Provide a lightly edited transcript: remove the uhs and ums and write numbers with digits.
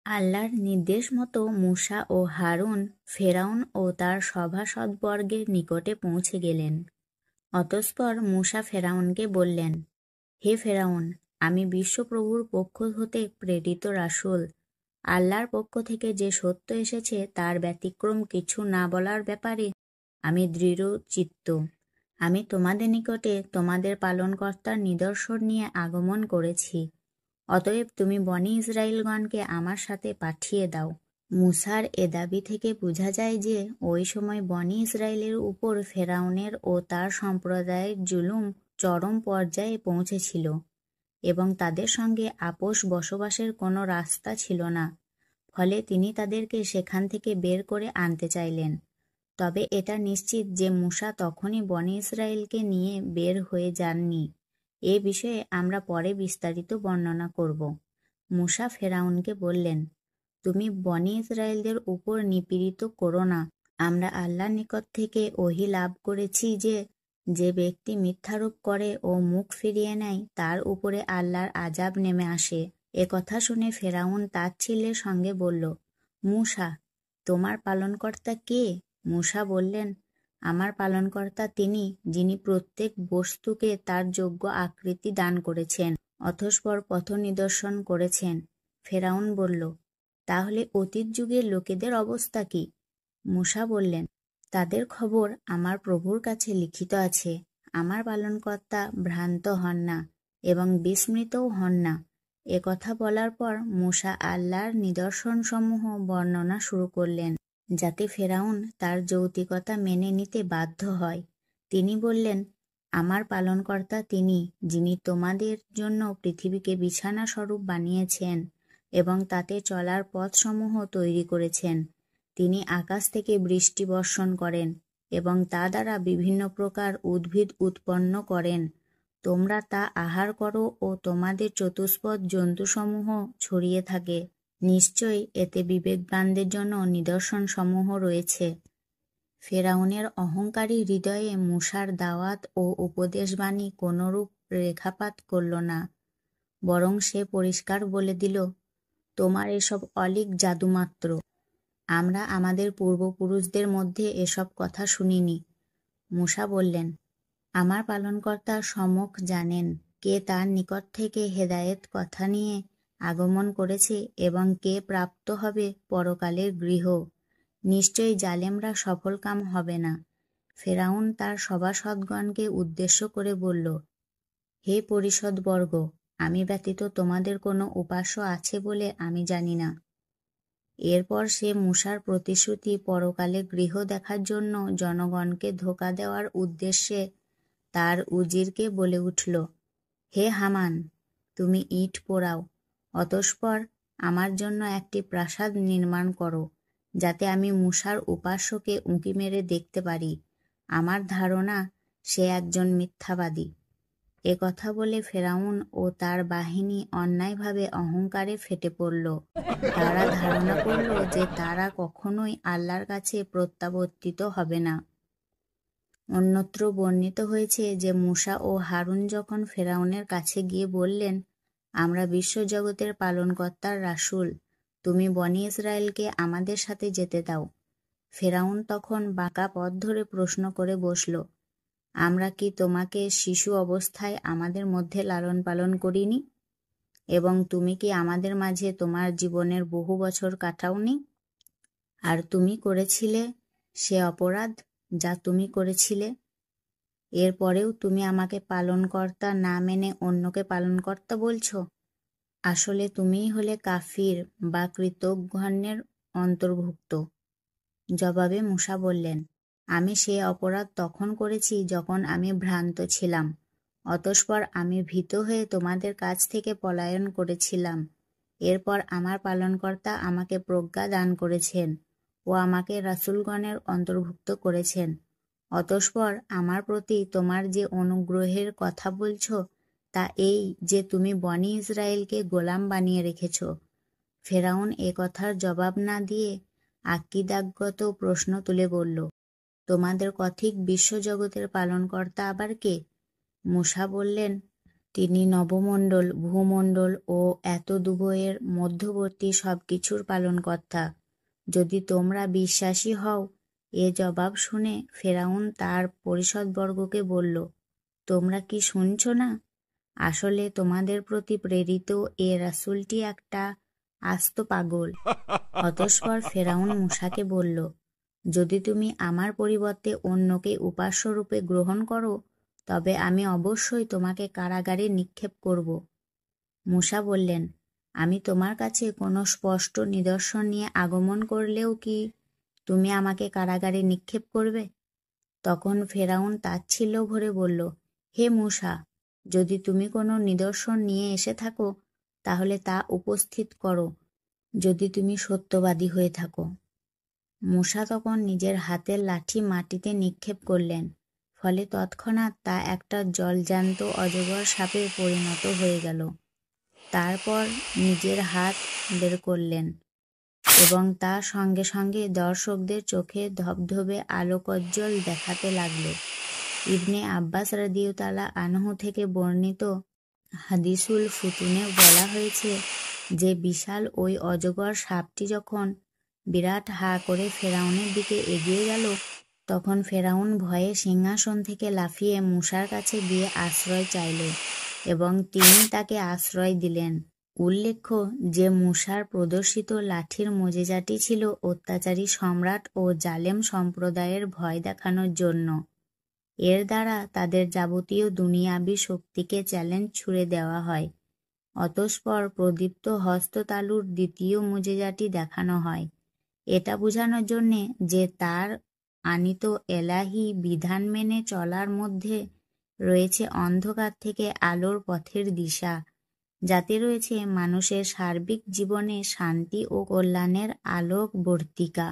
আল্লাহর নির্দেশ মতো মূসা ও হারুন ফেরাউন ও তার সভাসদবর্গের নিকটে পৌঁছে গেলেন। অতঃপর মূসা ফেরাউনকে বললেন, হে ফেরাউন, আমি বিশ্বপ্রভুর পক্ষ হতে প্রেরিত রাসূল। আল্লাহর পক্ষ থেকে যে সত্য এসেছে তার ব্যতিক্রম কিছু না বলার ব্যাপারে আমি দৃঢ় চিত্ত। আমি তোমাদের নিকটে তোমাদের পালনকর্তার নিদর্শন নিয়ে আগমন করেছি। অতএব তুমি বনী ইসরাইলগণকে আমার সাথে পাঠিয়ে দাও। মূসার এ দাবি থেকে বোঝা যায় যে ওই সময় বনী ইসরায়েলের উপর ফেরাউনের ও তার সম্প্রদায়ের জুলুম চরম পর্যায়ে পৌঁছেছিল এবং তাদের সঙ্গে আপোষ বসবাসের কোনো রাস্তা ছিল না। ফলে তিনি তাদেরকে সেখান থেকে বের করে আনতে চাইলেন। তবে এটা নিশ্চিত যে মূসা তখনই বনী ইসরায়েলকে নিয়ে বের হয়ে যাননি। এ বিষয়ে আমরা পরে বিস্তারিত বর্ণনা করব। মূসা ফেরাউনকে বললেন, তুমি বনী ইসরায়েলদের উপর নিপীড়িত করো না। আমরা আল্লাহর নিকট থেকে ওহী লাভ করেছি যে যে ব্যক্তি মিথ্যারোপ করে ও মুখ ফিরিয়ে নেয় তার উপরে আল্লাহর আযাব নেমে আসে। এ কথা শুনে ফেরাউন তাচ্ছিল্যের সঙ্গে বলল, মূসা, তোমার পালনকর্তা কে? মূসা বললেন, আমার পালনকর্তা তিনি যিনি প্রত্যেক বস্তুকে তার যোগ্য আকৃতি দান করেছেন, অতঃপর পথ নিদর্শন করেছেন। ফেরাউন বলল, তাহলে অতীত যুগের লোকেদের অবস্থা কি? মূসা বললেন, তাদের খবর আমার প্রভুর কাছে লিখিত আছে। আমার পালনকর্তা ভ্রান্ত হন না এবং বিস্মৃতও হন না। এ কথা বলার পর মূসা আল্লাহর নিদর্শনসমূহ বর্ণনা শুরু করলেন, যাতে ফেরাউন তার যৌক্তিকতা মেনে নিতে বাধ্য হয়। তিনি বললেন, আমার পালনকর্তা তিনি যিনি তোমাদের জন্য পৃথিবীকে বিছানা স্বরূপ বানিয়েছেন এবং তাতে চলার পথসমূহ তৈরি করেছেন। তিনি আকাশ থেকে বৃষ্টি বর্ষণ করেন এবং তা দ্বারা বিভিন্ন প্রকার উদ্ভিদ উৎপন্ন করেন। তোমরা তা আহার করো ও তোমাদের চতুষ্পদ জন্তুসমূহ ছড়িয়ে থাকে। নিশ্চয়ই এতে বিবেকবানদের জন্য নিদর্শনসমূহ রয়েছে। ফেরাউনের অহংকারী হৃদয়ে মূসার দাওয়াত ও উপদেশবাণী কোনরূপ রেখাপাত করল না, বরং সে পরিষ্কার বলে দিল, তোমার এসব অলীক জাদুমাত্র। আমরা আমাদের পূর্বপুরুষদের মধ্যে এসব কথা শুনিনি। মূসা বললেন, আমার পালনকর্তা সম্যক জানেন কে তার নিকট থেকে হেদায়েত কথা নিয়ে আগমন করেছে এবং কে প্রাপ্ত হবে পরকালের গৃহ। নিশ্চয়ই জালেমরা সফলকাম হবে না। ফেরাউন তার সভাসদগণকে উদ্দেশ্য করে বলল, হে পরিষদবর্গ, আমি ব্যতীত তোমাদের কোনো উপাস্য আছে বলে আমি জানি না। এরপর সে মূসার প্রতিশ্রুতি পরকালে গৃহ দেখার জন্য জনগণকে ধোঁকা দেওয়ার উদ্দেশ্যে তার উজিরকে বলে উঠল, হে হামান, তুমি ইট পোড়াও, অতঃপর আমার জন্য একটি প্রাসাদ নির্মাণ করো, যাতে আমি মূসার উপাস্যকে উঁকি মেরে দেখতে পারি। আমার ধারণা সে একজন মিথ্যাবাদী। এ কথা বলে ফেরাউন ও তার বাহিনী অন্যায়ভাবে অহংকারে ফেটে পড়ল। তারা ধারণা করল যে তারা কখনোই আল্লাহর কাছে প্রত্যাবর্তিত হবে না। অন্যত্র বর্ণিত হয়েছে যে মূসা ও হারুন যখন ফেরাউনের কাছে গিয়ে বললেন, আমরা বিশ্বজগতের পালনকর্তার রাসূল, তুমি বনী ইসরায়েলকে আমাদের সাথে যেতে দাও। ফেরাউন তখন বাঁকা পথ ধরে প্রশ্ন করে বসল, আমরা কি তোমাকে শিশু অবস্থায় আমাদের মধ্যে লালন পালন করিনি? এবং তুমি কি আমাদের মাঝে তোমার জীবনের বহু বছর কাটাওনি? আর তুমি করেছিলে সে অপরাধ যা তুমি করেছিলে। এরপরেও তুমি আমাকে পালনকর্তা না মেনে অন্যকে পালনকর্তা বলছ। আসলে তুমিই হলে কাফির বা কৃতঘ্নের অন্তর্ভুক্ত। জবাবে মূসা বললেন, আমি সে অপরাধ তখন করেছি যখন আমি ভ্রান্ত ছিলাম। অতঃপর আমি ভীত হয়ে তোমাদের কাছ থেকে পলায়ন করেছিলাম। এরপর আমার পালনকর্তা আমাকে প্রজ্ঞা দান করেছেন ও আমাকে রাসূলগণের অন্তর্ভুক্ত করেছেন। অতঃপর আমার প্রতি তোমার যে অনুগ্রহের কথা বলছ তা এই যে তুমি বনী ইসরায়েলকে গোলাম বানিয়ে রেখেছ। ফেরাউন এ কথার জবাব না দিয়ে আকীদাগত প্রশ্ন তুলে বলল, তোমাদের কথিক বিশ্বজগতের পালনকর্তা আবার কে? মূসা বললেন, তিনি নবমণ্ডল, ভূমণ্ডল ও এতদুভয়ের মধ্যবর্তী সবকিছুর পালনকর্তা। যদি তোমরা বিশ্বাসী হও। এ জবাব শুনে ফেরাউন তার পরিষদবর্গকে বলল, তোমরা কি শুনছ না? আসলে তোমাদের প্রতি প্রেরিত এ রাসূলটি একটা আস্ত পাগল। অতঃপর ফেরাউন মূসাকে বলল, যদি তুমি আমার পরিবর্তে অন্যকে উপাস্যরূপে গ্রহণ করো, তবে আমি অবশ্যই তোমাকে কারাগারে নিক্ষেপ করব। মূসা বললেন, আমি তোমার কাছে কোনো স্পষ্ট নিদর্শন নিয়ে আগমন করলেও কি তুমি আমাকে কারাগারে নিক্ষেপ করবে? তখন ফেরাউন তাচ্ছিল্য ভরে বলল, হে মূসা, যদি তুমি কোনো নিদর্শন নিয়ে এসে থাকো, তাহলে তা উপস্থিত করো, যদি তুমি সত্যবাদী হয়ে থাকো। মূসা তখন নিজের হাতের লাঠি মাটিতে নিক্ষেপ করলেন, ফলে তৎক্ষণাৎ তা একটা জলজ্যান্ত অজগর সাপে পরিণত হয়ে গেল। তারপর নিজের হাত বের করলেন এবং তা সঙ্গে সঙ্গে দর্শকদের চোখে ধবধবে আলোকোজ্জ্বল দেখাতে লাগল। ইবনে আব্বাস রাদিয়াল্লাহু আনহু থেকে বর্ণিত হাদিসুল ফুতুনে বলা হয়েছে যে বিশাল ওই অজগর সাপটি যখন বিরাট হা করে ফেরাউনের দিকে এগিয়ে গেল, তখন ফেরাউন ভয়ে সিংহাসন থেকে লাফিয়ে মূসার কাছে গিয়ে আশ্রয় চাইল এবং তিনি তাকে আশ্রয় দিলেন। উল্লেখ্য যে মূসার প্রদর্শিত লাঠির মোজেজাটি ছিল অত্যাচারী সম্রাট ও জালেম সম্প্রদায়ের ভয় দেখানোর জন্য। এর দ্বারা তাদের যাবতীয় দুনিয়াবি শক্তিকে চ্যালেঞ্জ ছুড়ে দেওয়া হয়। অতঃপর প্রদীপ্ত হস্ততালুর দ্বিতীয় মোজেজাটি দেখানো হয়, এটা বোঝানোর জন্যে যে তার আনীত এলাহি বিধান মেনে চলার মধ্যে রয়েছে অন্ধকার থেকে আলোর পথের দিশা, যাতে রয়েছে মানুষের সার্বিক জীবনে শান্তি ও কল্যাণের আলোকবর্তিকা।